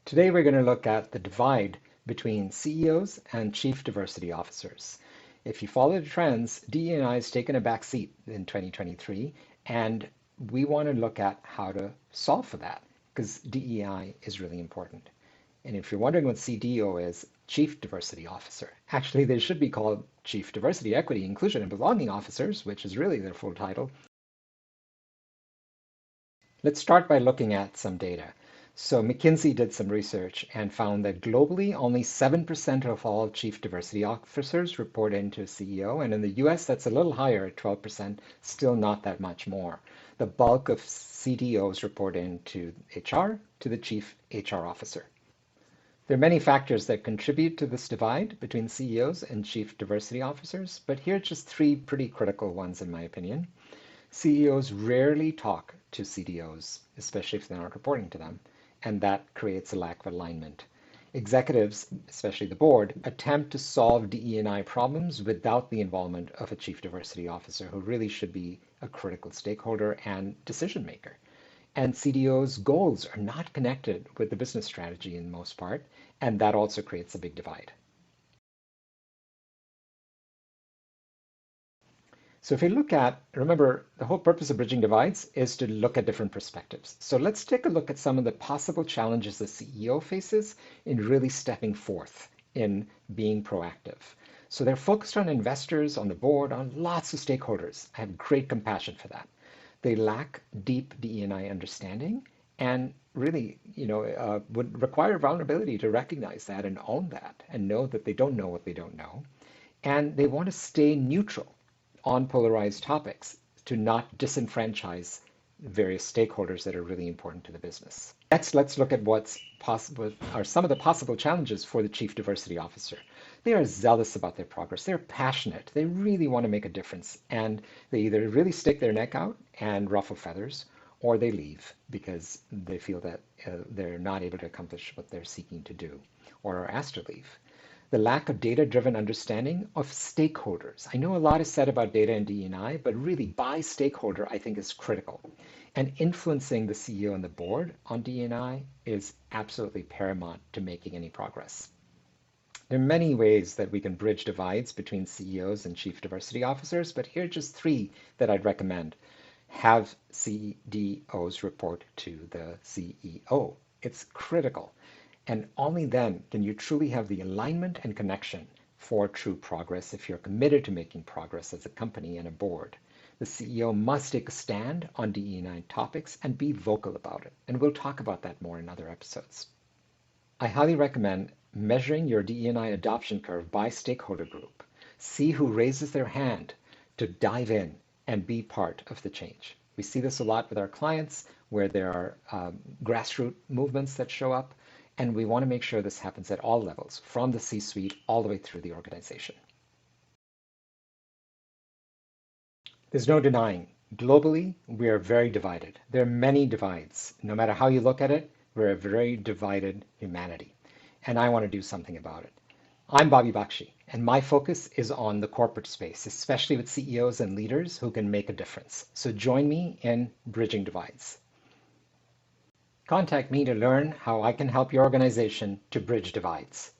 Today we're going to look at the divide between CEOs and Chief Diversity Officers. If you follow the trends, DE&I has taken a back seat in 2023, and we want to look at how to solve for that, because DEI is really important. And if you're wondering what CDO is, Chief Diversity Officer. Actually, they should be called Chief Diversity, Equity, Inclusion, and Belonging Officers, which is really their full title. Let's start by looking at some data. So McKinsey did some research and found that globally, only 7% of all chief diversity officers report into a CEO. And in the US, that's a little higher at 12%, still not that much more. The bulk of CDOs report into HR, to the chief HR officer. There are many factors that contribute to this divide between CEOs and chief diversity officers, but here are just three pretty critical ones in my opinion. CEOs rarely talk to CDOs, especially if they're not reporting to them, and that creates a lack of alignment. Executives, especially the board, attempt to solve DE&I problems without the involvement of a chief diversity officer who really should be a critical stakeholder and decision maker. And CDO's goals are not connected with the business strategy in most part, and that also creates a big divide. So if we look at, remember, the whole purpose of bridging divides is to look at different perspectives. So let's take a look at some of the possible challenges the CEO faces in really stepping forth in being proactive. So they're focused on investors, on the board, on lots of stakeholders. I have great compassion for that. They lack deep DE&I understanding and really, would require vulnerability to recognize that and own that and know that they don't know what they don't know. And they want to stay neutral on polarized topics to not disenfranchise various stakeholders that are really important to the business. Next, let's look at what's possible are some of the possible challenges for the Chief Diversity Officer. They are zealous about their progress. They're passionate. They really want to make a difference. And they either really stick their neck out and ruffle feathers, or they leave because they feel that they're not able to accomplish what they're seeking to do, or are asked to leave. The lack of data-driven understanding of stakeholders. I know a lot is said about data and DE&I, but really by stakeholder, I think is critical. And influencing the CEO and the board on DE&I is absolutely paramount to making any progress. There are many ways that we can bridge divides between CEOs and chief diversity officers, but here are just three that I'd recommend. Have CDOs report to the CEO. It's critical. And only then can you truly have the alignment and connection for true progress if you're committed to making progress as a company and a board. The CEO must take a stand on DE&I topics and be vocal about it. And we'll talk about that more in other episodes. I highly recommend measuring your DE&I adoption curve by stakeholder group. See who raises their hand to dive in and be part of the change. We see this a lot with our clients where there are grassroots movements that show up. And we want to make sure this happens at all levels, from the C-suite all the way through the organization. There's no denying, globally, we are very divided. There are many divides. No matter how you look at it, we're a very divided humanity. And I want to do something about it. I'm Bakshi, and my focus is on the corporate space, especially with CEOs and leaders who can make a difference. So join me in Bridging Divides. Contact me to learn how I can help your organization to bridge divides.